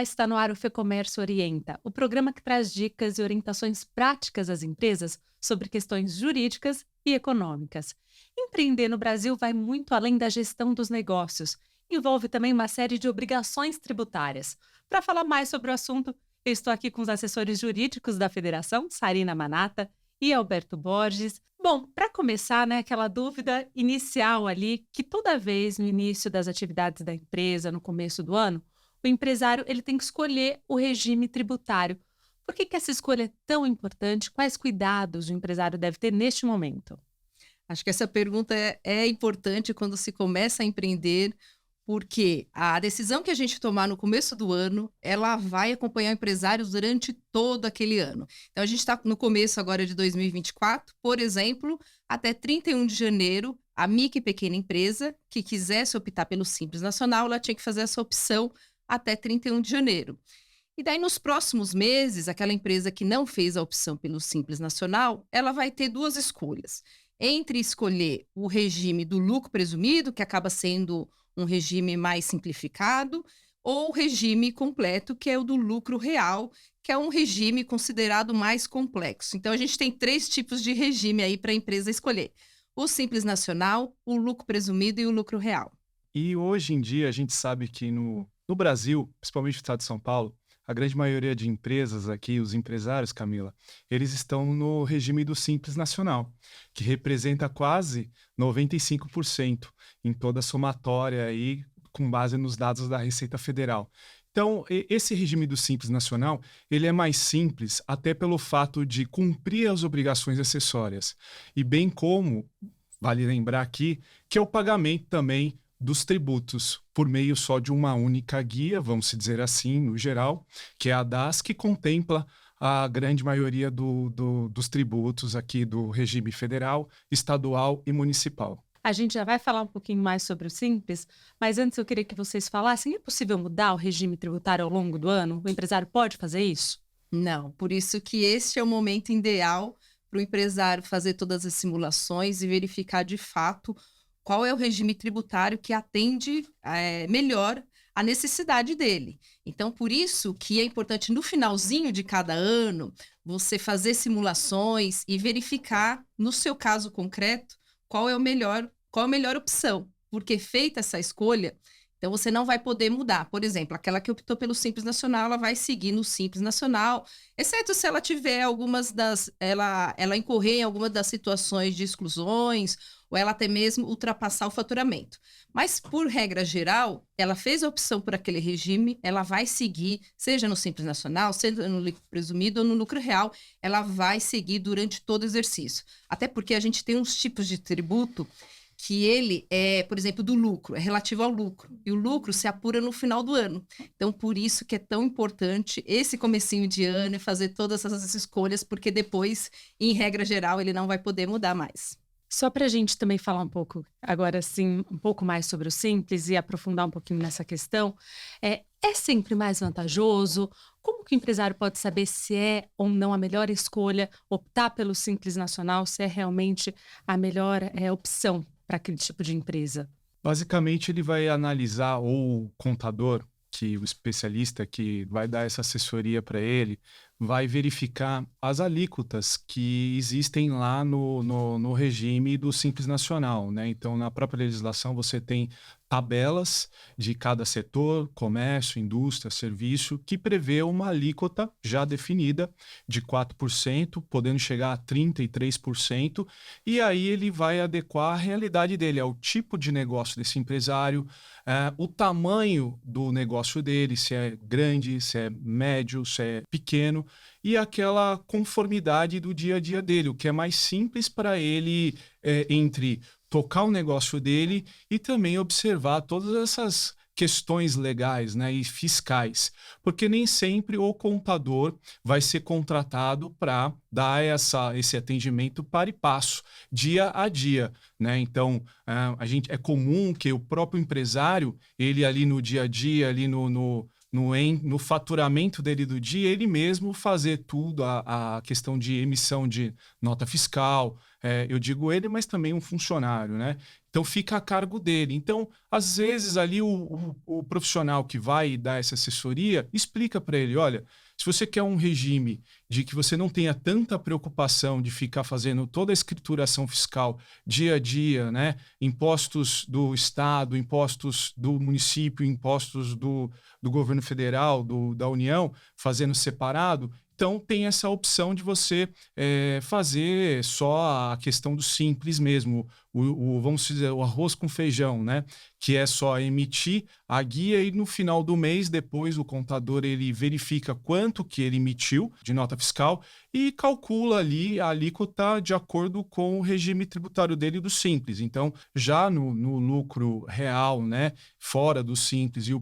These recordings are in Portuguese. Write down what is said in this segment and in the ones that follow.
Olá, está no ar o FEComércio Orienta, o programa que traz dicas e orientações práticas às empresas sobre questões jurídicas e econômicas. Empreender no Brasil vai muito além da gestão dos negócios. Envolve também uma série de obrigações tributárias. Para falar mais sobre o assunto, eu estou aqui com os assessores jurídicos da Federação, Sarina Manata e Alberto Borges. Bom, para começar, aquela dúvida inicial ali, que toda vez no início das atividades da empresa, no começo do ano, o empresário ele tem que escolher o regime tributário. Por que essa escolha é tão importante? Quais cuidados o empresário deve ter neste momento? Acho que essa pergunta é importante quando se começa a empreender, porque a decisão que a gente tomar no começo do ano, ela vai acompanhar o empresário durante todo aquele ano. Então, a gente está no começo agora de 2024, por exemplo, até 31 de janeiro, a micro e pequena empresa que quisesse optar pelo Simples Nacional, ela tinha que fazer essa opção até 31 de janeiro. E daí, nos próximos meses, aquela empresa que não fez a opção pelo Simples Nacional, ela vai ter duas escolhas. Entre escolher o regime do lucro presumido, que acaba sendo um regime mais simplificado, ou o regime completo, que é o do lucro real, que é um regime considerado mais complexo. Então, a gente tem três tipos de regime aí para a empresa escolher: o Simples Nacional, o lucro presumido e o lucro real. E hoje em dia a gente sabe que no Brasil, principalmente no estado de São Paulo, a grande maioria de empresas aqui, os empresários, Camila, eles estão no regime do Simples Nacional, que representa quase 95% em toda a somatória aí, com base nos dados da Receita Federal. Então, esse regime do Simples Nacional, ele é mais simples até pelo fato de cumprir as obrigações acessórias, e bem como, vale lembrar aqui, que é o pagamento também dos tributos por meio só de uma única guia, vamos dizer assim, no geral, que é a DAS, que contempla a grande maioria dos tributos aqui do regime federal, estadual e municipal. A gente já vai falar um pouquinho mais sobre o Simples, mas antes eu queria que vocês falassem, é possível mudar o regime tributário ao longo do ano? O empresário pode fazer isso? Não, por isso que este é o momento ideal para o empresário fazer todas as simulações e verificar de fato qual é o regime tributário que atende melhor a necessidade dele. Então, por isso que é importante no finalzinho de cada ano você fazer simulações e verificar, no seu caso concreto, qual é a melhor opção. Porque feita essa escolha, então você não vai poder mudar. Por exemplo, aquela que optou pelo Simples Nacional, ela vai seguir no Simples Nacional, exceto se ela tiver ela incorrer em alguma das situações de exclusões, ou ela até mesmo ultrapassar o faturamento. Mas, por regra geral, ela fez a opção por aquele regime, ela vai seguir, seja no Simples Nacional, seja no lucro presumido ou no lucro real, ela vai seguir durante todo o exercício. Até porque a gente tem uns tipos de tributo que ele é, por exemplo, do lucro, é relativo ao lucro. E o lucro se apura no final do ano. Então, por isso que é tão importante esse comecinho de ano e fazer todas essas escolhas, porque depois, em regra geral, ele não vai poder mudar mais. Só para a gente também falar um pouco, agora sim, um pouco mais sobre o Simples e aprofundar um pouquinho nessa questão, é sempre mais vantajoso? Como que o empresário pode saber se é ou não a melhor escolha optar pelo Simples Nacional, se é realmente a melhor opção para aquele tipo de empresa? Basicamente, ele vai analisar, ou o contador, que o especialista que vai dar essa assessoria para ele, vai verificar as alíquotas que existem lá no regime do Simples Nacional, né? Então, na própria legislação, você tem tabelas de cada setor, comércio, indústria, serviço, que prevê uma alíquota já definida de 4%, podendo chegar a 33%, e aí ele vai adequar a realidade dele, ao tipo de negócio desse empresário, o tamanho do negócio dele, se é grande, se é médio, se é pequeno, e aquela conformidade do dia a dia dele, o que é mais simples para ele entre tocar o negócio dele e também observar todas essas questões legais, né, e fiscais, porque nem sempre o contador vai ser contratado para dar esse atendimento para e passo, dia a dia, né? Então, é comum que o próprio empresário, ele ali no dia a dia, ali no faturamento dele do dia, ele mesmo fazer tudo, a questão de emissão de nota fiscal, eu digo ele, mas também um funcionário, né? Então fica a cargo dele. Então, às vezes, ali o profissional que vai dar essa assessoria explica para ele: olha, se você quer um regime de que você não tenha tanta preocupação de ficar fazendo toda a escrituração fiscal dia a dia, né? Impostos do Estado, impostos do município, impostos do governo federal, da União, fazendo separado. Então, tem essa opção de você fazer só a questão do simples mesmo, vamos dizer, o arroz com feijão, né? Que é só emitir a guia e no final do mês, depois o contador ele verifica quanto que ele emitiu de nota fiscal e calcula ali a alíquota de acordo com o regime tributário dele do Simples. Então, já no lucro real, né, fora do Simples e o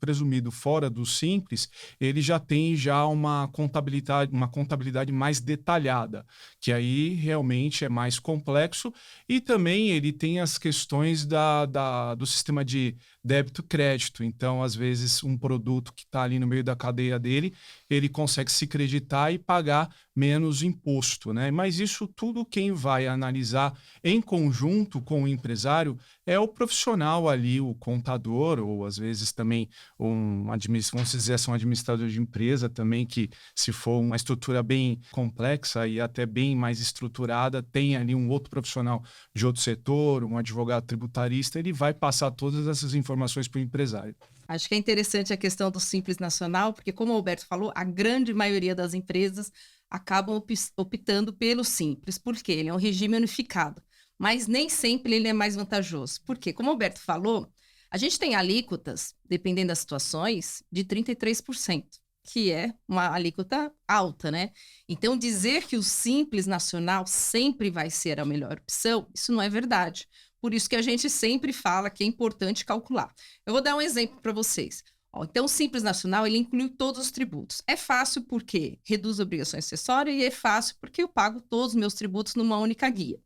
presumido fora do Simples, ele já tem já uma contabilidade mais detalhada, que aí realmente é mais complexo, e também ele tem as questões do sistema de débito-crédito. Então, às vezes, um produto que está ali no meio da cadeia dele, ele consegue se creditar e pagar menos imposto, né? Mas isso tudo quem vai analisar em conjunto com o empresário é o profissional ali, o contador, ou às vezes também vamos dizer assim, um administrador de empresa também, que se for uma estrutura bem complexa e até bem mais estruturada, tem ali um outro profissional de outro setor, um advogado tributarista, ele vai passar todas essas informações para o empresário. Acho que é interessante a questão do Simples Nacional, porque como o Alberto falou, a grande maioria das empresas acabam optando pelo Simples, porque ele é um regime unificado, mas nem sempre ele é mais vantajoso. Porque, como o Alberto falou, a gente tem alíquotas, dependendo das situações, de 33%, que é uma alíquota alta, né? Então, dizer que o Simples Nacional sempre vai ser a melhor opção, isso não é verdade. Por isso que a gente sempre fala que é importante calcular. Eu vou dar um exemplo para vocês. Então, o Simples Nacional, ele inclui todos os tributos. É fácil porque reduz obrigações acessórias e é fácil porque eu pago todos os meus tributos numa única guia.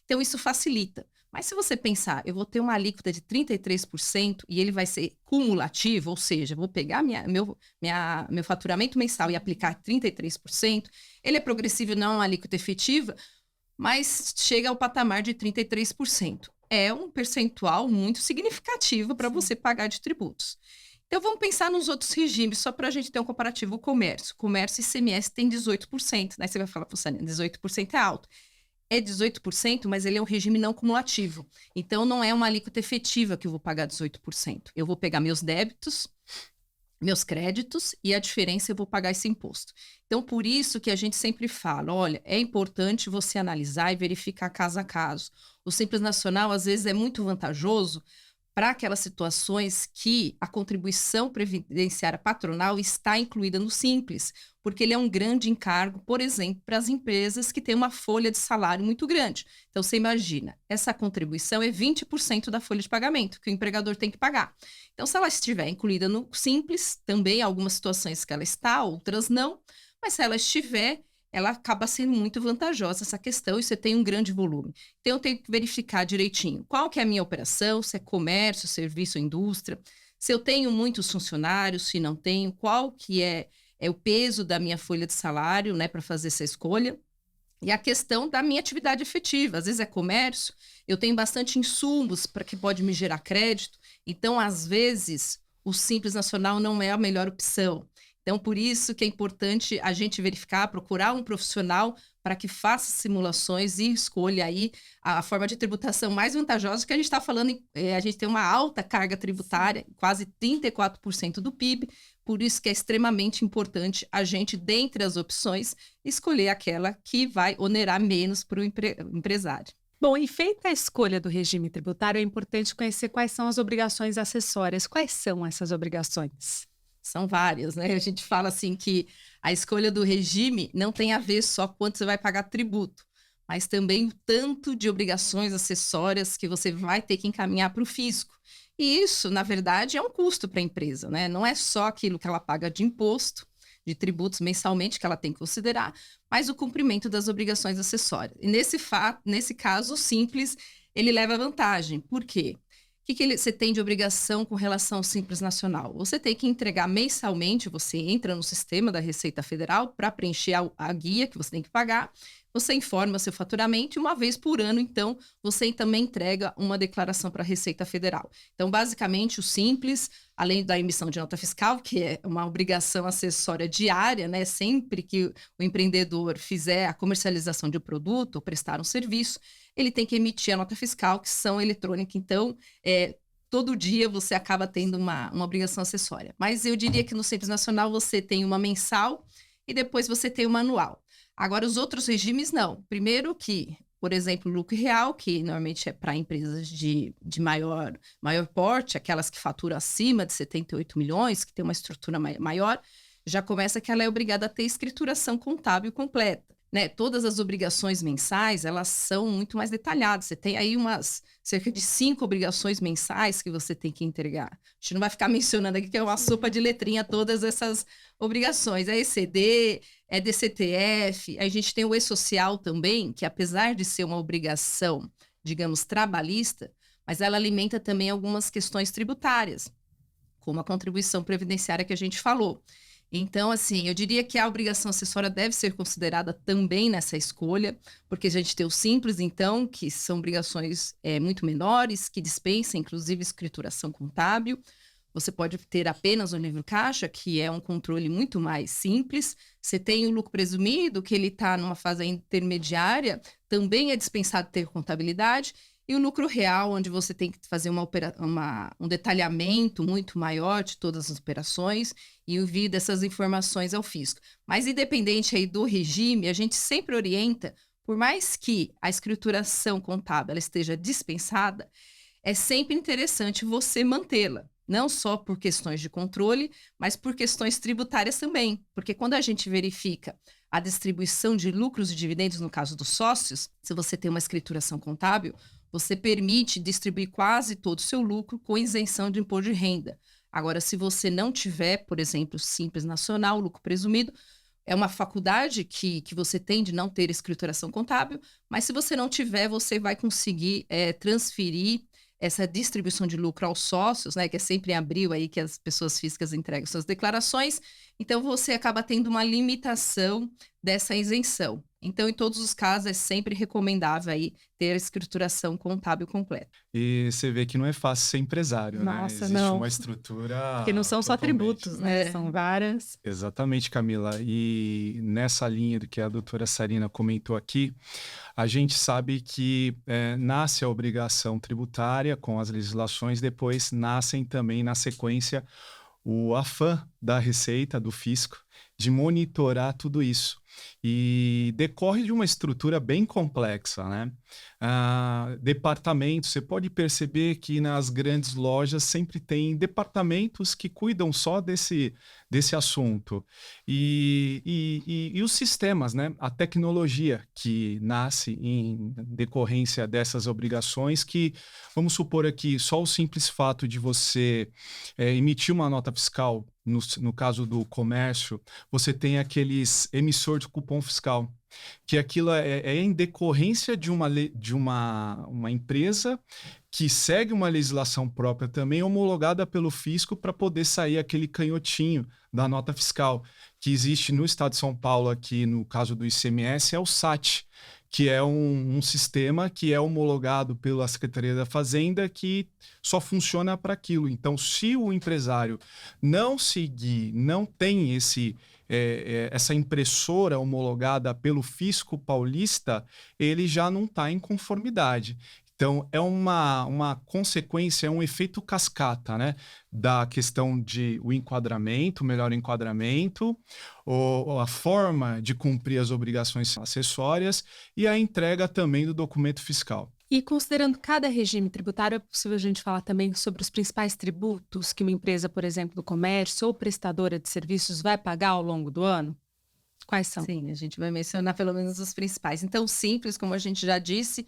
Então, isso facilita. Mas se você pensar, eu vou ter uma alíquota de 33% e ele vai ser cumulativo, ou seja, vou pegar meu faturamento mensal e aplicar 33%, ele é progressivo, não é uma alíquota efetiva, mas chega ao patamar de 33%. É um percentual muito significativo para você pagar de tributos. Então, vamos pensar nos outros regimes, só para a gente ter um comparativo. O comércio. Comércio e ICMS tem 18%. Né? Você vai falar, 18% é alto. É 18%, mas ele é um regime não cumulativo. Então, não é uma alíquota efetiva que eu vou pagar 18%. Eu vou pegar meus débitos, meus créditos, e a diferença eu vou pagar esse imposto. Então, por isso que a gente sempre fala, olha, é importante você analisar e verificar caso a caso. O Simples Nacional, às vezes, é muito vantajoso para aquelas situações que a contribuição previdenciária patronal está incluída no Simples, porque ele é um grande encargo, por exemplo, para as empresas que têm uma folha de salário muito grande. Então, você imagina, essa contribuição é 20% da folha de pagamento que o empregador tem que pagar. Então, se ela estiver incluída no Simples, também há algumas situações que ela está, outras não, mas se ela estiver, ela acaba sendo muito vantajosa essa questão e você tem um grande volume. Então, eu tenho que verificar direitinho qual que é a minha operação, se é comércio, serviço, indústria, se eu tenho muitos funcionários, se não tenho, qual que é o peso da minha folha de salário, né, para fazer essa escolha. E a questão da minha atividade efetiva, às vezes é comércio, eu tenho bastante insumos para que pode me gerar crédito, então, às vezes, o Simples Nacional não é a melhor opção. Então, por isso que é importante a gente verificar, procurar um profissional para que faça simulações e escolha aí a forma de tributação mais vantajosa, que a gente está falando, a gente tem uma alta carga tributária, quase 34% do PIB, por isso que é extremamente importante a gente, dentre as opções, escolher aquela que vai onerar menos para o empresário. Bom, e feita a escolha do regime tributário, é importante conhecer quais são as obrigações acessórias. Quais são essas obrigações? São várias, né? A gente fala assim que a escolha do regime não tem a ver só quanto você vai pagar tributo, mas também o tanto de obrigações acessórias que você vai ter que encaminhar para o fisco. E isso, na verdade, é um custo para a empresa, né? Não é só aquilo que ela paga de imposto, de tributos mensalmente que ela tem que considerar, mas o cumprimento das obrigações acessórias. E nesse caso, o Simples, ele leva vantagem. Por quê? O você tem de obrigação com relação ao Simples Nacional? Você tem que entregar mensalmente, você entra no sistema da Receita Federal para preencher a guia que você tem que pagar, você informa seu faturamento e uma vez por ano, então, você também entrega uma declaração para a Receita Federal. Então, basicamente, o Simples, além da emissão de nota fiscal, que é uma obrigação acessória diária, né? Sempre que o empreendedor fizer a comercialização de um produto ou prestar um serviço, ele tem que emitir a nota fiscal, que são eletrônica. Então, todo dia você acaba tendo uma obrigação acessória. Mas eu diria que no Simples Nacional você tem uma mensal e depois você tem uma anual. Agora, os outros regimes, não. Primeiro que, por exemplo, o lucro real, que normalmente é para empresas de maior porte, aquelas que faturam acima de 78 milhões, que tem uma estrutura maior, já começa que ela é obrigada a ter escrituração contábil completa. Né? Todas as obrigações mensais, elas são muito mais detalhadas. Você tem aí cerca de 5 obrigações mensais que você tem que entregar. A gente não vai ficar mencionando aqui que é uma sopa de letrinha todas essas obrigações. É ECD, é DCTF, a gente tem o E-Social também, que apesar de ser uma obrigação, digamos, trabalhista, mas ela alimenta também algumas questões tributárias, como a contribuição previdenciária que a gente falou. Então, assim, eu diria que a obrigação acessória deve ser considerada também nessa escolha, porque a gente tem o Simples, então, que são obrigações muito menores, que dispensam, inclusive, escrituração contábil. Você pode ter apenas o livro caixa, que é um controle muito mais simples. Você tem o lucro presumido, que ele está numa fase intermediária, também é dispensado ter contabilidade. E o lucro real, onde você tem que fazer um detalhamento muito maior de todas as operações e envio dessas informações ao fisco. Mas independente aí do regime, a gente sempre orienta, por mais que a escrituração contábil ela esteja dispensada, é sempre interessante você mantê-la. Não só por questões de controle, mas por questões tributárias também. Porque quando a gente verifica a distribuição de lucros e dividendos, no caso dos sócios, se você tem uma escrituração contábil, você permite distribuir quase todo o seu lucro com isenção de imposto de renda. Agora, se você não tiver, por exemplo, Simples Nacional, lucro presumido, é uma faculdade que você tem de não ter escrituração contábil, mas se você não tiver, você vai conseguir transferir essa distribuição de lucro aos sócios, né, que é sempre em abril aí que as pessoas físicas entregam suas declarações, então você acaba tendo uma limitação dessa isenção. Então, em todos os casos, é sempre recomendável aí ter a escrituração contábil completa. E você vê que não é fácil ser empresário, né? Nossa, Existe não. uma estrutura Porque não são só totalmente, tributos, né? São várias. Exatamente, Camila. E nessa linha do que a doutora Sarina comentou aqui, a gente sabe que nasce a obrigação tributária com as legislações, depois nascem também, na sequência, o afã da Receita, do Fisco, de monitorar tudo isso. E decorre de uma estrutura bem complexa, né? Departamentos, você pode perceber que nas grandes lojas sempre tem departamentos que cuidam só desse assunto. E os sistemas, né? A tecnologia que nasce em decorrência dessas obrigações que, vamos supor aqui, só o simples fato de você emitir uma nota fiscal, no caso do comércio, você tem aqueles emissor de cupom fiscal, que aquilo é em decorrência de uma empresa que segue uma legislação própria também, homologada pelo fisco para poder sair aquele canhotinho da nota fiscal, que existe no estado de São Paulo, aqui no caso do ICMS, é o SAT, que é um sistema que é homologado pela Secretaria da Fazenda, que só funciona para aquilo. Então, se o empresário não seguir, não tem essa impressora homologada pelo fisco paulista, ele já não está em conformidade. Então, é uma consequência, é um efeito cascata, né? Da questão de o enquadramento, melhor enquadramento, ou a forma de cumprir as obrigações acessórias e a entrega também do documento fiscal. E considerando cada regime tributário, é possível a gente falar também sobre os principais tributos que uma empresa, por exemplo, do comércio ou prestadora de serviços vai pagar ao longo do ano? Quais são? Sim, a gente vai mencionar pelo menos os principais. Então, Simples, como a gente já disse,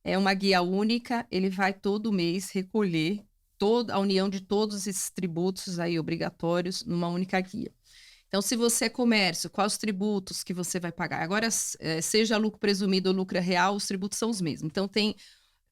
é uma guia única, ele vai todo mês recolher a união de todos esses tributos aí obrigatórios numa única guia. Então, se você é comércio, quais os tributos que você vai pagar? Agora, seja lucro presumido ou lucro real, os tributos são os mesmos. Então, tem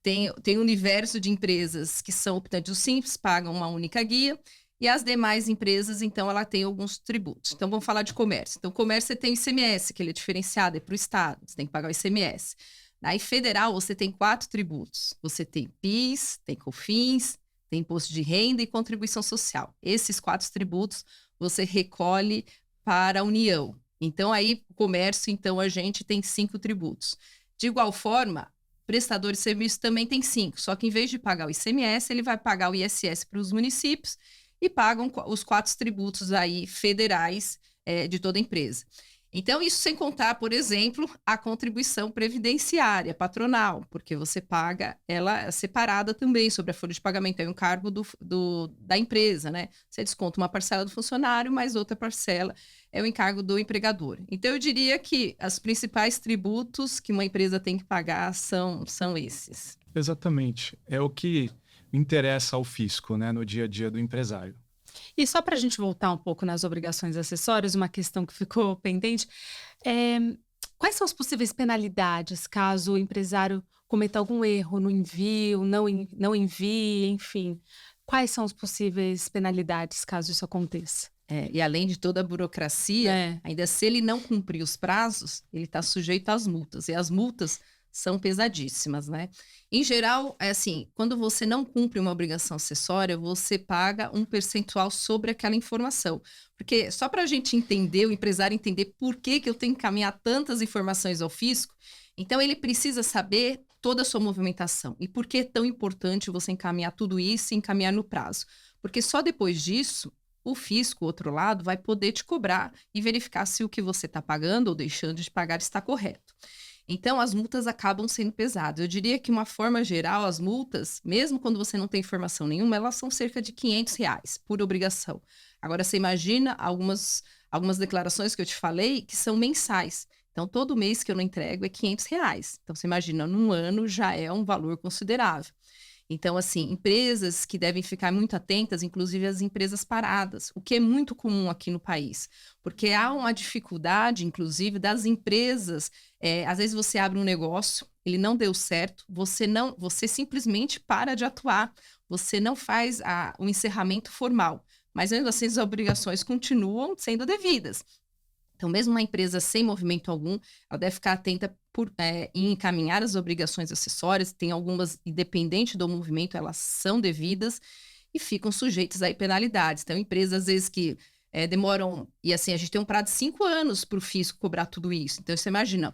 Tem um universo de empresas que são optantes simples, pagam uma única guia, e as demais empresas, então, ela tem alguns tributos. Então, vamos falar de comércio. Então, comércio você tem o ICMS, que ele é diferenciado, é para o Estado, você tem que pagar o ICMS. Aí, federal, você tem 4 tributos. Você tem PIS, tem COFINS, tem imposto de renda e contribuição social. Esses 4 tributos você recolhe para a União. Então, aí, o comércio, então, a gente tem 5 tributos. De igual forma, prestador de serviço também tem 5, só que em vez de pagar o ICMS, ele vai pagar o ISS para os municípios e pagam os 4 tributos aí federais de toda a empresa. Então, isso sem contar, por exemplo, a contribuição previdenciária patronal, porque você paga ela separada também sobre a folha de pagamento, é um cargo da empresa, né? Você desconta uma parcela do funcionário, mas outra parcela é o encargo do empregador. Então, eu diria que os principais tributos que uma empresa tem que pagar são esses. Exatamente. É o que interessa ao fisco, né, no dia a dia do empresário. E só para a gente voltar um pouco nas obrigações acessórias, uma questão que ficou pendente, é, quais são as possíveis penalidades caso o empresário cometa algum erro no envio, não envie, enfim? Quais são as possíveis penalidades caso isso aconteça? E além de toda a burocracia, ainda se ele não cumprir os prazos, ele está sujeito às multas. E as multas são pesadíssimas, né? Em geral, é assim, quando você não cumpre uma obrigação acessória, você paga um percentual sobre aquela informação. Porque só para a gente entender, o empresário entender por que eu tenho que encaminhar tantas informações ao fisco, então ele precisa saber toda a sua movimentação. E por que é tão importante você encaminhar tudo isso e encaminhar no prazo? Porque só depois disso, o fisco, o outro lado, vai poder te cobrar e verificar se o que você está pagando ou deixando de pagar está correto. Então, as multas acabam sendo pesadas. Eu diria que, de uma forma geral, as multas, mesmo quando você não tem informação nenhuma, elas são cerca de R$ 500 por obrigação. Agora, você imagina algumas declarações que eu te falei que são mensais. Então, todo mês que eu não entrego é R$ 500. Então, você imagina, num ano já é um valor considerável. Então, assim, empresas que devem ficar muito atentas, inclusive as empresas paradas, o que é muito comum aqui no país, porque há uma dificuldade, inclusive, das empresas. Às vezes você abre um negócio, ele não deu certo, você simplesmente para de atuar, você não faz o encerramento formal, mas ainda assim as obrigações continuam sendo devidas. Então, mesmo uma empresa sem movimento algum, ela deve ficar atenta em encaminhar as obrigações acessórias. Tem algumas, independente do movimento, elas são devidas e ficam sujeitas a penalidades. Então, empresas, às vezes, que demoram... E, assim, a gente tem um prazo de 5 anos para o fisco cobrar tudo isso. Então, você imagina,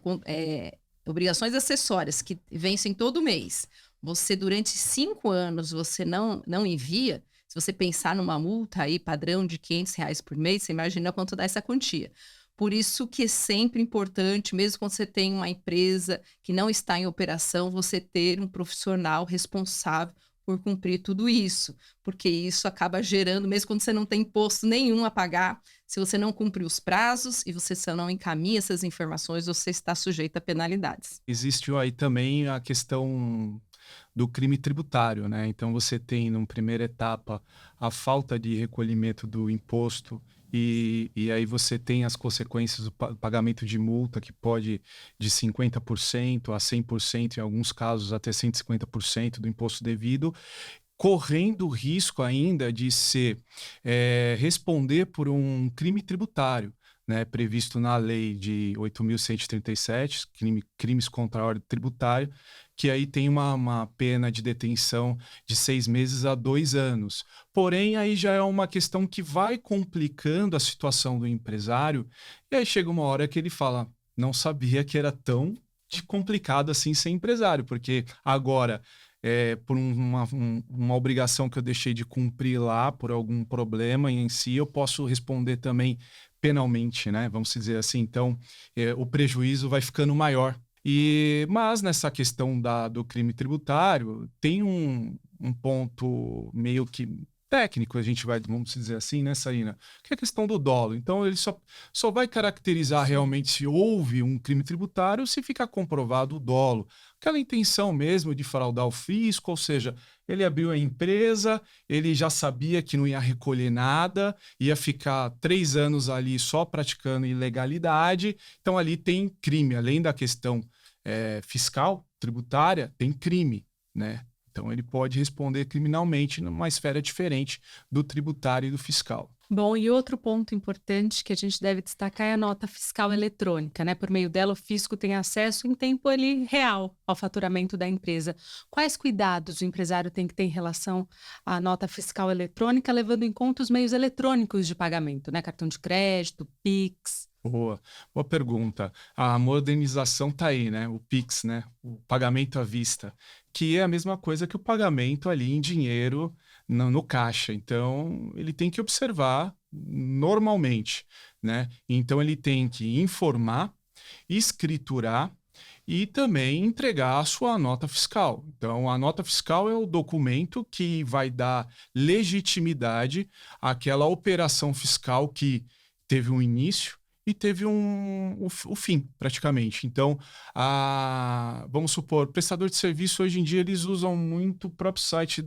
obrigações acessórias que vencem todo mês. Você, durante 5 anos, você não envia. Se você pensar numa multa aí, padrão de R$ 500 por mês, você imagina quanto dá essa quantia. Por isso que é sempre importante, mesmo quando você tem uma empresa que não está em operação, você ter um profissional responsável por cumprir tudo isso. Porque isso acaba gerando, mesmo quando você não tem imposto nenhum a pagar, se você não cumprir os prazos e você só não encaminha essas informações, você está sujeito a penalidades. Existe aí também a questão do crime tributário, né? Então você tem, numa primeira etapa, a falta de recolhimento do imposto e aí você tem as consequências do pagamento de multa, que pode de 50% a 100%, em alguns casos até 150% do imposto devido, correndo o risco ainda de responder por um crime tributário, né, previsto na lei de 8.137, crimes contra a ordem tributária, que aí tem uma pena de detenção de 6 meses a 2 anos. Porém, aí já é uma questão que vai complicando a situação do empresário, e aí chega uma hora que ele fala, não sabia que era tão complicado assim ser empresário, porque agora, por uma obrigação que eu deixei de cumprir lá, por algum problema em si, eu posso responder também penalmente, né? Vamos dizer assim. Então, o prejuízo vai ficando maior. Mas nessa questão do crime tributário, tem um ponto meio que técnico, vamos dizer assim, né, Sarina? Que é a questão do dolo. Então, ele só vai caracterizar realmente se houve um crime tributário se ficar comprovado o dolo. Aquela intenção mesmo de fraudar o fisco, ou seja, ele abriu a empresa, ele já sabia que não ia recolher nada, ia ficar 3 anos ali só praticando ilegalidade. Então, ali tem crime, além da questão fiscal, tributária, tem crime, né? Então, ele pode responder criminalmente numa esfera diferente do tributário e do fiscal. Bom, e outro ponto importante que a gente deve destacar é a nota fiscal eletrônica, né? Por meio dela, o fisco tem acesso em tempo ali real ao faturamento da empresa. Quais cuidados o empresário tem que ter em relação à nota fiscal eletrônica, levando em conta os meios eletrônicos de pagamento, né? Cartão de crédito, Pix. Boa pergunta. A modernização está aí, né? O Pix, né? O pagamento à vista, que é a mesma coisa que o pagamento ali em dinheiro no caixa. Então, ele tem que observar normalmente, né? Então, ele tem que informar, escriturar e também entregar a sua nota fiscal. Então, a nota fiscal é o documento que vai dar legitimidade àquela operação fiscal que teve um início e teve o fim, praticamente. Então, vamos supor, prestador de serviço, hoje em dia, eles usam muito o próprio site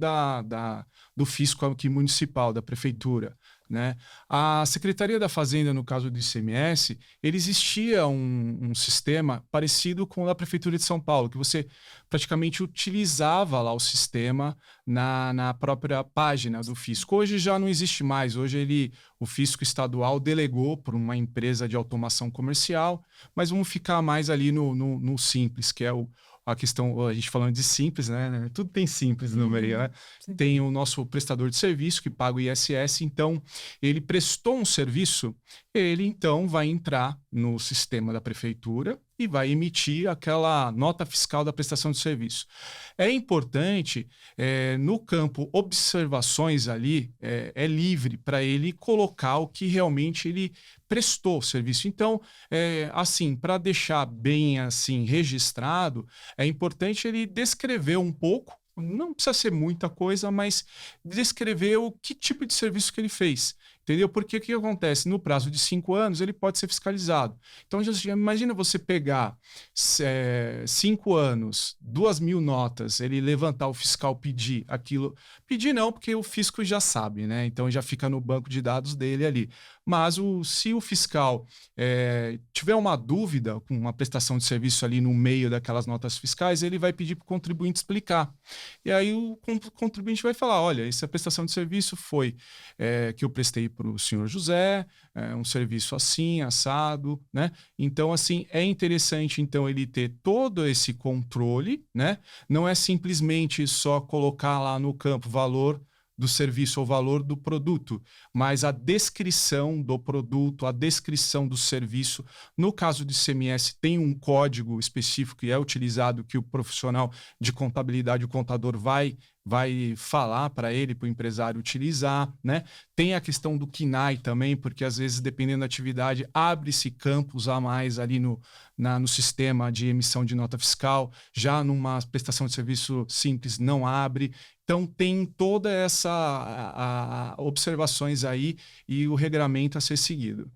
do fisco aqui municipal, da prefeitura, né? A Secretaria da Fazenda, no caso do ICMS, ele existia um sistema parecido com o da Prefeitura de São Paulo, que você praticamente utilizava lá o sistema na própria página do fisco. Hoje já não existe mais. Hoje o fisco estadual delegou para uma empresa de automação comercial, mas vamos ficar mais ali no simples, que é a questão, a gente falando de simples, né? Tudo tem simples no meio, né? Sim. Tem o nosso prestador de serviço que paga o ISS, então ele prestou um serviço, ele então vai entrar no sistema da prefeitura e vai emitir aquela nota fiscal da prestação de serviço. É importante, no campo observações ali, é livre para ele colocar o que realmente ele prestou o serviço. Então, assim, para deixar bem assim registrado, é importante ele descrever um pouco, não precisa ser muita coisa, mas descrever o que tipo de serviço que ele fez. Entendeu? Porque o que acontece? No prazo de 5 anos, ele pode ser fiscalizado. Então, já imagina você pegar 5 anos, 2.000 notas, ele levantar o fiscal, pedir aquilo. Pedir não, porque o fisco já sabe, né? Então, já fica no banco de dados dele ali. Mas se o fiscal tiver uma dúvida com uma prestação de serviço ali no meio daquelas notas fiscais, ele vai pedir para o contribuinte explicar. E aí o contribuinte vai falar, olha, essa prestação de serviço foi que eu prestei para o senhor José, um serviço assim, assado, né? Então, assim, é interessante, então, ele ter todo esse controle, né? Não é simplesmente só colocar lá no campo valor do serviço ou valor do produto, mas a descrição do produto, a descrição do serviço. No caso do ICMS, tem um código específico que é utilizado, que o profissional de contabilidade, o contador, vai falar para ele, para o empresário utilizar, né? Tem a questão do KNAI também, porque às vezes, dependendo da atividade, abre-se campos a mais ali no sistema de emissão de nota fiscal, já numa prestação de serviço simples não abre. Então, tem toda essa observações aí e o regramento a ser seguido.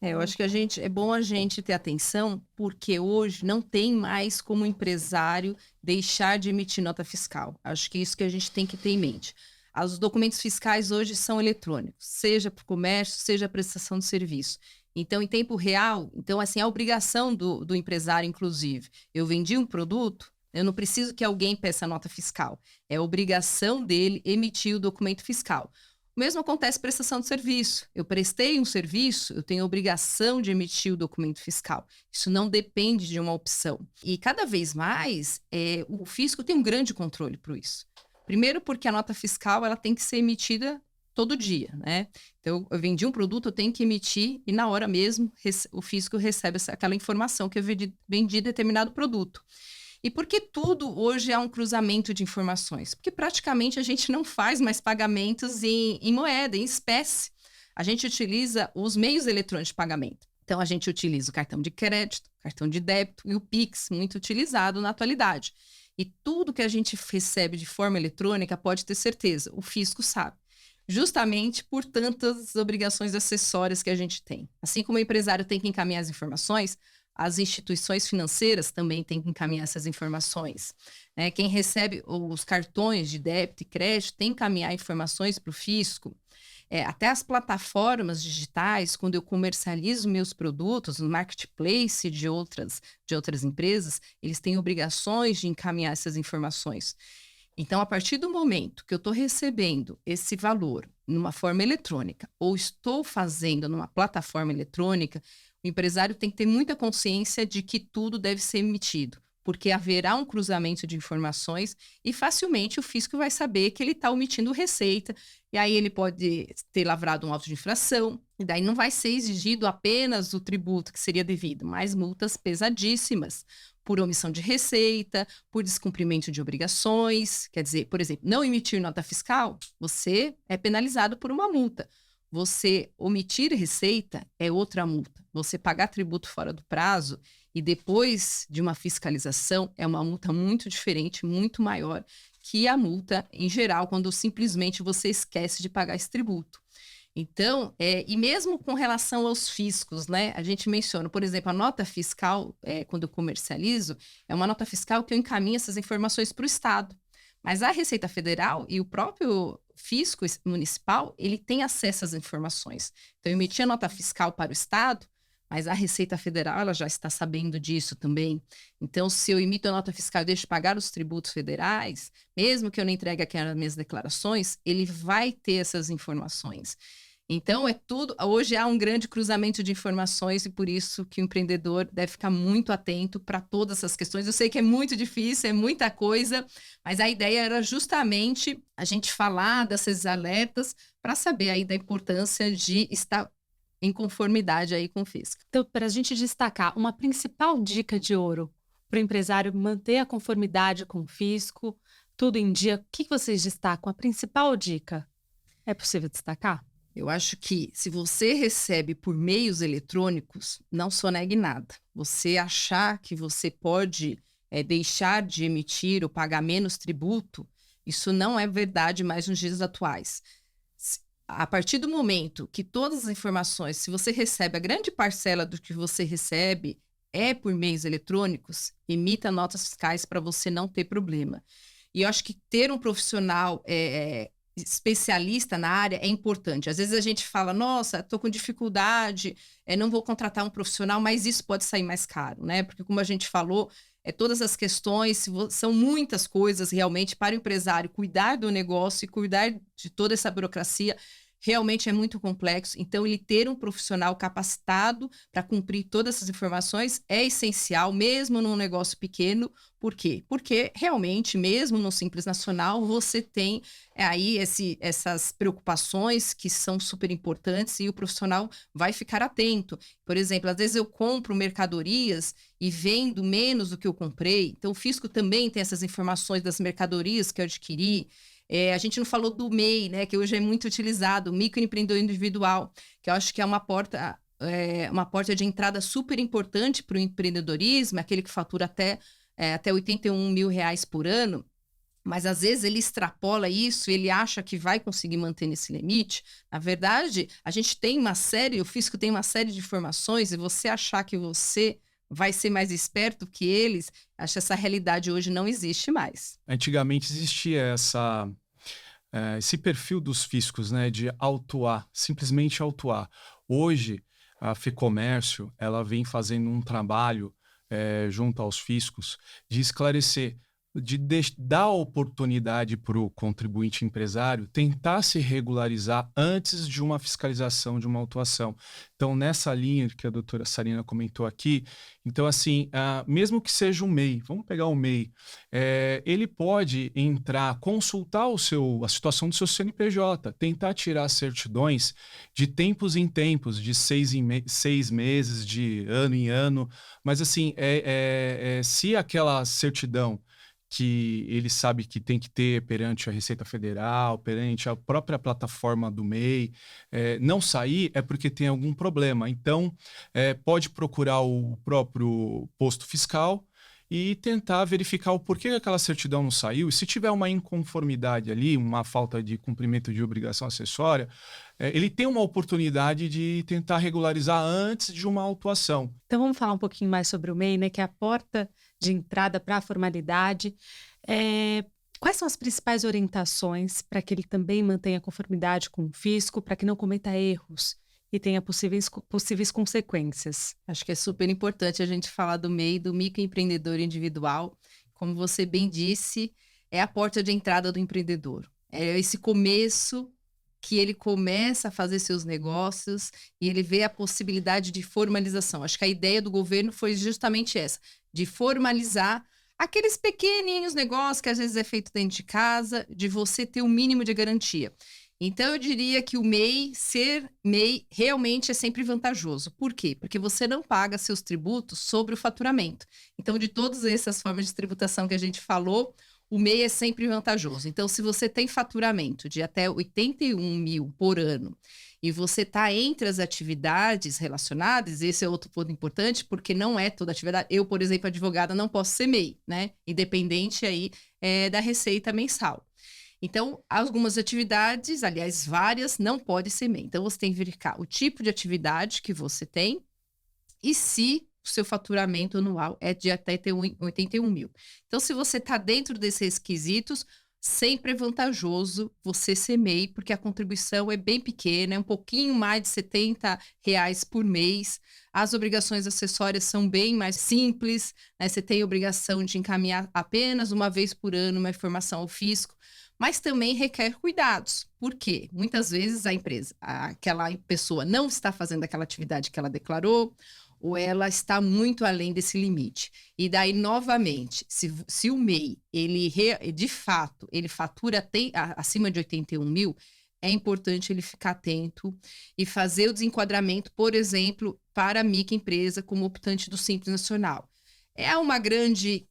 Eu acho que é bom a gente ter atenção, porque hoje não tem mais como empresário deixar de emitir nota fiscal. Acho que isso que a gente tem que ter em mente. Os documentos fiscais hoje são eletrônicos, seja para o comércio, seja a prestação de serviço. Então, em tempo real, assim, a obrigação do empresário, inclusive, eu vendi um produto, eu não preciso que alguém peça nota fiscal. É a obrigação dele emitir o documento fiscal. O mesmo acontece com prestação de serviço. Eu prestei um serviço, eu tenho a obrigação de emitir o documento fiscal. Isso não depende de uma opção. E cada vez mais, o fisco tem um grande controle por isso. Primeiro porque a nota fiscal ela tem que ser emitida todo dia, né? Então, eu vendi um produto, eu tenho que emitir e na hora mesmo o fisco recebe aquela informação que eu vendi determinado produto. E por que tudo hoje é um cruzamento de informações? Porque praticamente a gente não faz mais pagamentos em moeda, em espécie. A gente utiliza os meios eletrônicos de pagamento. Então, a gente utiliza o cartão de crédito, cartão de débito e o Pix, muito utilizado na atualidade. E tudo que a gente recebe de forma eletrônica, pode ter certeza, o fisco sabe. Justamente por tantas obrigações acessórias que a gente tem. Assim como o empresário tem que encaminhar as informações, as instituições financeiras também têm que encaminhar essas informações. Quem recebe os cartões de débito e crédito tem que encaminhar informações para o fisco. Até as plataformas digitais, quando eu comercializo meus produtos no marketplace de outras empresas, eles têm obrigações de encaminhar essas informações. Então, a partir do momento que eu estou recebendo esse valor numa forma eletrônica ou estou fazendo numa plataforma eletrônica, o empresário tem que ter muita consciência de que tudo deve ser emitido, porque haverá um cruzamento de informações e facilmente o fisco vai saber que ele está omitindo receita, e aí ele pode ter lavrado um auto de infração, e daí não vai ser exigido apenas o tributo que seria devido, mas multas pesadíssimas por omissão de receita, por descumprimento de obrigações. Quer dizer, por exemplo, não emitir nota fiscal, você é penalizado por uma multa. Você omitir receita é outra multa. Você pagar tributo fora do prazo e depois de uma fiscalização é uma multa muito diferente, muito maior que a multa em geral, quando simplesmente você esquece de pagar esse tributo. Então, e mesmo com relação aos fiscos, né? A gente menciona, por exemplo, a nota fiscal, quando eu comercializo, é uma nota fiscal que eu encaminho essas informações para o Estado. Mas a Receita Federal e o próprio fisco municipal, ele tem acesso às informações. Então, eu emiti a nota fiscal para o Estado, mas a Receita Federal ela já está sabendo disso também. Então, se eu emito a nota fiscal e deixo de pagar os tributos federais, mesmo que eu não entregue aquelas minhas declarações, ele vai ter essas informações. Então, hoje há um grande cruzamento de informações e por isso que o empreendedor deve ficar muito atento para todas essas questões. Eu sei que é muito difícil, é muita coisa, mas a ideia era justamente a gente falar desses alertas para saber aí da importância de estar em conformidade aí com o fisco. Então, para a gente destacar uma principal dica de ouro para o empresário manter a conformidade com o fisco, tudo em dia, o que vocês destacam? A principal dica é possível destacar? Eu acho que se você recebe por meios eletrônicos, não sonegue nada. Você achar que você pode deixar de emitir ou pagar menos tributo, isso não é verdade mais nos dias atuais. A partir do momento que todas as informações, se você recebe, a grande parcela do que você recebe é por meios eletrônicos, emita notas fiscais para você não ter problema. E eu acho que ter um profissional especialista na área é importante. Às vezes a gente fala, nossa, estou com dificuldade, não vou contratar um profissional, mas isso pode sair mais caro, né? Porque como a gente falou, todas as questões, são muitas coisas realmente para o empresário cuidar do negócio e cuidar de toda essa burocracia, realmente é muito complexo. Então, ele ter um profissional capacitado para cumprir todas essas informações é essencial, mesmo num negócio pequeno. Por quê? Porque realmente, mesmo no Simples Nacional, você tem aí essas preocupações que são super importantes e o profissional vai ficar atento. Por exemplo, às vezes eu compro mercadorias e vendo menos do que eu comprei. Então, o fisco também tem essas informações das mercadorias que eu adquiri. A gente não falou do MEI, né, que hoje é muito utilizado, o microempreendedor individual, que eu acho que é uma porta de entrada super importante para o empreendedorismo, aquele que fatura até R$81 mil por ano, mas às vezes ele extrapola isso, ele acha que vai conseguir manter nesse limite. Na verdade, o fisco tem uma série de informações, e você achar que você vai ser mais esperto que eles, acho que essa realidade hoje não existe mais. Antigamente existia esse perfil dos fiscos, né, de autuar, simplesmente autuar. Hoje, a FEComércio, ela vem fazendo um trabalho junto aos fiscos de esclarecer, de dar oportunidade para o contribuinte empresário tentar se regularizar antes de uma fiscalização, de uma autuação. Então, nessa linha que a doutora Sarina comentou aqui, então, assim, mesmo que seja um MEI, vamos pegar um MEI, ele pode entrar, consultar a situação do seu CNPJ, tentar tirar certidões de tempos em tempos, de 6 meses, de ano em ano, mas, assim, se aquela certidão que ele sabe que tem que ter perante a Receita Federal, perante a própria plataforma do MEI, não sair é porque tem algum problema. Então, pode procurar o próprio posto fiscal e tentar verificar o porquê aquela certidão não saiu. E se tiver uma inconformidade ali, uma falta de cumprimento de obrigação acessória, ele tem uma oportunidade de tentar regularizar antes de uma autuação. Então vamos falar um pouquinho mais sobre o MEI, né, que é a porta de entrada para a formalidade. Quais são as principais orientações para que ele também mantenha conformidade com o fisco, para que não cometa erros e tenha possíveis consequências? Acho que é super importante a gente falar do MEI, do microempreendedor individual. Como você bem disse, é a porta de entrada do empreendedor. É esse começo que ele começa a fazer seus negócios e ele vê a possibilidade de formalização. Acho que a ideia do governo foi justamente essa, de formalizar aqueles pequenininhos negócios que às vezes é feito dentro de casa, de você ter um mínimo de garantia. Então, eu diria que o MEI, ser MEI, realmente é sempre vantajoso. Por quê? Porque você não paga seus tributos sobre o faturamento. Então, de todas essas formas de tributação que a gente falou, o MEI é sempre vantajoso. Então, se você tem faturamento de até 81 mil por ano e você está entre as atividades relacionadas, esse é outro ponto importante, porque não é toda atividade. Eu, por exemplo, advogada, não posso ser MEI, né? Independente aí da receita mensal. Então, algumas atividades, aliás, várias, não pode ser MEI. Então, você tem que verificar o tipo de atividade que você tem e se o seu faturamento anual é de até 81 mil. Então, se você está dentro desses requisitos, sempre é vantajoso você ser MEI, porque a contribuição é bem pequena, é um pouquinho mais de R$ 70 por mês. As obrigações acessórias são bem mais simples, né? Você tem a obrigação de encaminhar apenas uma vez por ano uma informação ao fisco, mas também requer cuidados. Por quê? Muitas vezes aquela pessoa não está fazendo aquela atividade que ela declarou, ou ela está muito além desse limite. E daí, novamente, se o MEI, de fato, ele fatura acima de 81 mil, é importante ele ficar atento e fazer o desenquadramento, por exemplo, para a microempresa como optante do Simples Nacional. É uma grande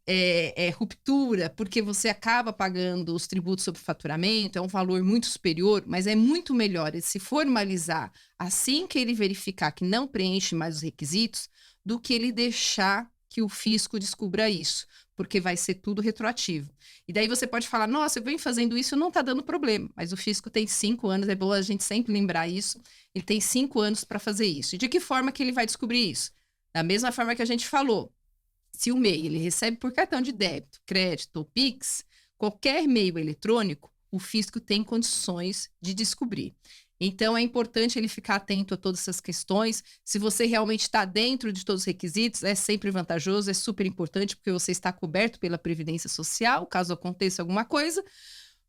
ruptura, porque você acaba pagando os tributos sobre faturamento, é um valor muito superior, mas é muito melhor ele se formalizar assim que ele verificar que não preenche mais os requisitos, do que ele deixar que o fisco descubra isso, porque vai ser tudo retroativo. E daí você pode falar, nossa, eu venho fazendo isso, não está dando problema, mas o fisco tem 5 anos, é bom a gente sempre lembrar isso, ele tem 5 anos para fazer isso. E de que forma que ele vai descobrir isso? Da mesma forma que a gente falou, se o MEI ele recebe por cartão de débito, crédito ou Pix, qualquer meio eletrônico, o fisco tem condições de descobrir. Então, é importante ele ficar atento a todas essas questões. Se você realmente está dentro de todos os requisitos, é sempre vantajoso, é super importante, porque você está coberto pela Previdência Social, caso aconteça alguma coisa.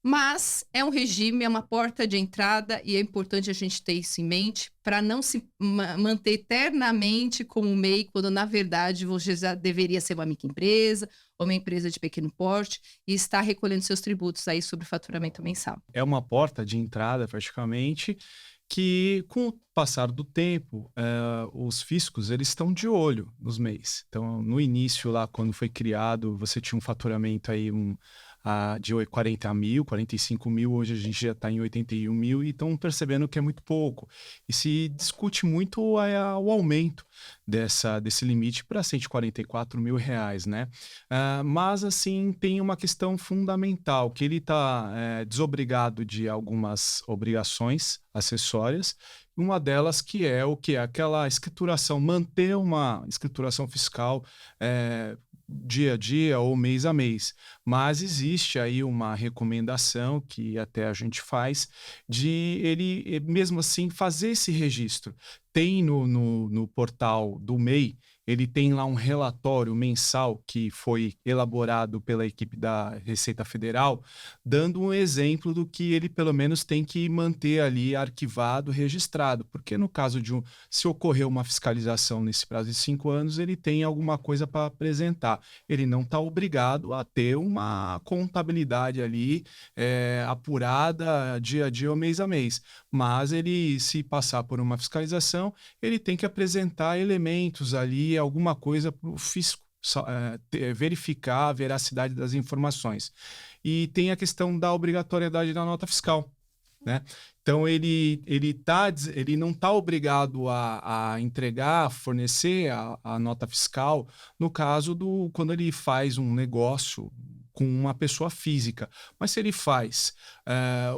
Mas é um regime, é uma porta de entrada e é importante a gente ter isso em mente para não se manter eternamente como MEI, quando na verdade você já deveria ser uma microempresa ou uma empresa de pequeno porte e estar recolhendo seus tributos aí sobre o faturamento mensal. É uma porta de entrada, praticamente, que com o passar do tempo, os fiscos eles estão de olho nos MEIs. Então, no início lá, quando foi criado, você tinha um faturamento aí de 40 mil, 45 mil, hoje a gente já está em 81 mil e estão percebendo que é muito pouco. E se discute muito o aumento desse limite para R$ 144 mil, né? Mas, assim, tem uma questão fundamental, que ele está desobrigado de algumas obrigações acessórias, uma delas que é aquela escrituração, manter uma escrituração fiscal dia a dia ou mês a mês. Mas existe aí uma recomendação que até a gente faz de ele, mesmo assim, fazer esse registro. Tem no portal do MEI, ele tem lá um relatório mensal que foi elaborado pela equipe da Receita Federal, dando um exemplo do que ele pelo menos tem que manter ali arquivado, registrado, porque no caso se ocorrer uma fiscalização nesse prazo de 5 anos, ele tem alguma coisa para apresentar. Ele não está obrigado a ter uma contabilidade ali apurada dia a dia ou mês a mês, mas ele, se passar por uma fiscalização, ele tem que apresentar elementos ali, alguma coisa para o fisco verificar a veracidade das informações. E tem a questão da obrigatoriedade da nota fiscal, né? Então, ele não está obrigado a entregar, a fornecer a nota fiscal no caso quando ele faz um negócio com uma pessoa física. Mas se ele faz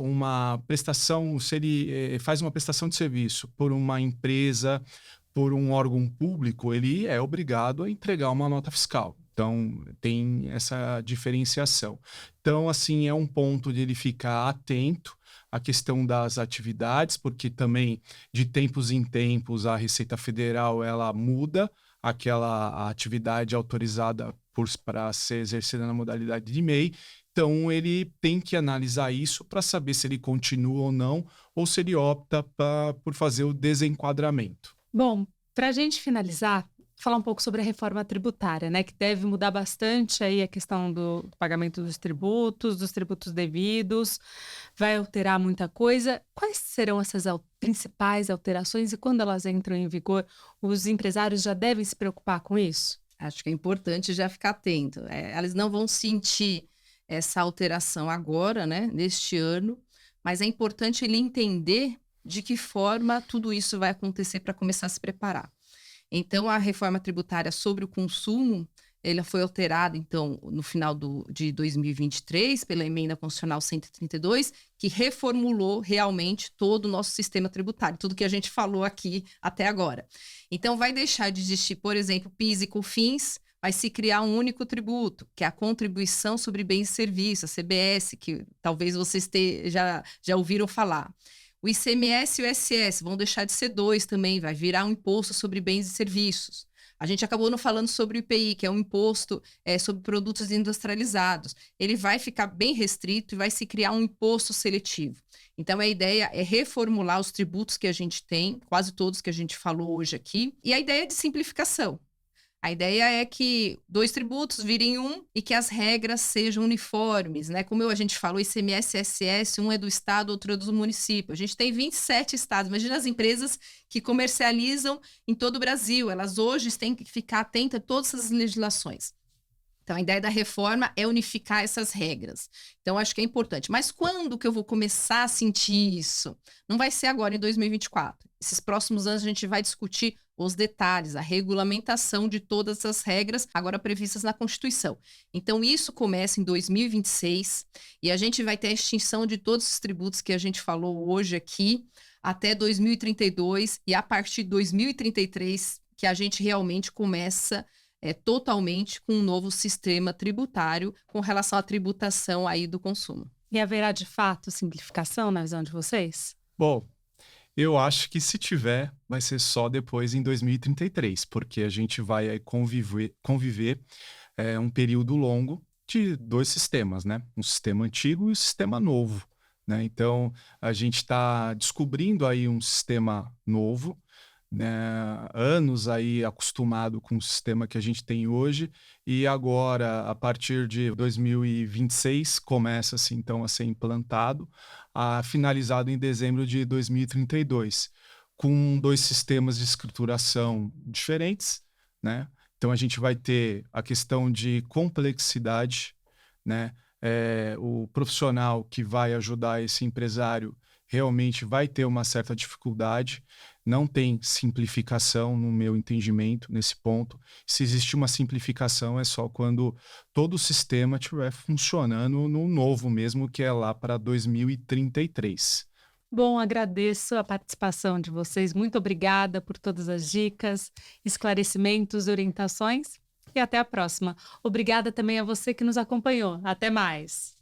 uma prestação, se ele faz uma prestação de serviço por uma empresa, por um órgão público, ele é obrigado a entregar uma nota fiscal. Então, tem essa diferenciação. Então, assim, é um ponto de ele ficar atento à questão das atividades, porque também, de tempos em tempos, a Receita Federal, ela muda aquela atividade autorizada para ser exercida na modalidade de MEI. Então, ele tem que analisar isso para saber se ele continua ou se ele opta por fazer o desenquadramento. Bom, para a gente finalizar, falar um pouco sobre a reforma tributária, né, que deve mudar bastante aí a questão do pagamento dos tributos devidos, vai alterar muita coisa. Quais serão essas principais alterações e quando elas entram em vigor, os empresários já devem se preocupar com isso? Acho que é importante já ficar atento. Elas não vão sentir essa alteração agora, né, neste ano, mas é importante ele entender de que forma tudo isso vai acontecer para começar a se preparar. Então, a reforma tributária sobre o consumo, ela foi alterada, então, no final de 2023, pela Emenda Constitucional 132, que reformulou realmente todo o nosso sistema tributário, tudo que a gente falou aqui até agora. Então, vai deixar de existir, por exemplo, PIS e COFINS, vai se criar um único tributo, que é a Contribuição sobre Bens e Serviços, a CBS, que talvez vocês já ouviram falar. O ICMS e o ISS vão deixar de ser dois também, vai virar um imposto sobre bens e serviços. A gente acabou não falando sobre o IPI, que é um imposto sobre produtos industrializados. Ele vai ficar bem restrito e vai se criar um imposto seletivo. Então, a ideia é reformular os tributos que a gente tem, quase todos que a gente falou hoje aqui, e a ideia é de simplificação. A ideia é que 2 tributos virem um e que as regras sejam uniformes, né? Como a gente falou, ICMS e ISS, um é do estado, outro é do município. A gente tem 27 estados. Imagina as empresas que comercializam em todo o Brasil. Elas hoje têm que ficar atentas a todas essas legislações. Então, a ideia da reforma é unificar essas regras. Então, acho que é importante. Mas quando que eu vou começar a sentir isso? Não vai ser agora, em 2024. Esses próximos anos, a gente vai discutir os detalhes, a regulamentação de todas as regras agora previstas na Constituição. Então, isso começa em 2026 e a gente vai ter a extinção de todos os tributos que a gente falou hoje aqui até 2032 e a partir de 2033 que a gente realmente começa totalmente com um novo sistema tributário com relação à tributação aí do consumo. E haverá, de fato, simplificação na visão de vocês? Bom, eu acho que se tiver, vai ser só depois em 2033, porque a gente vai aí conviver um período longo de 2 sistemas, né? Um sistema antigo e um sistema novo, né? Então, a gente está descobrindo aí um sistema novo, né, anos aí acostumado com o sistema que a gente tem hoje e agora, a partir de 2026, começa-se então a ser implantado, finalizado em dezembro de 2032, com 2 sistemas de escrituração diferentes, né? Então a gente vai ter a questão de complexidade, né? O profissional que vai ajudar esse empresário realmente vai ter uma certa dificuldade. Não tem simplificação, no meu entendimento, nesse ponto. Se existe uma simplificação, é só quando todo o sistema estiver funcionando no novo mesmo, que é lá para 2033. Bom, agradeço a participação de vocês. Muito obrigada por todas as dicas, esclarecimentos, orientações e até a próxima. Obrigada também a você que nos acompanhou. Até mais!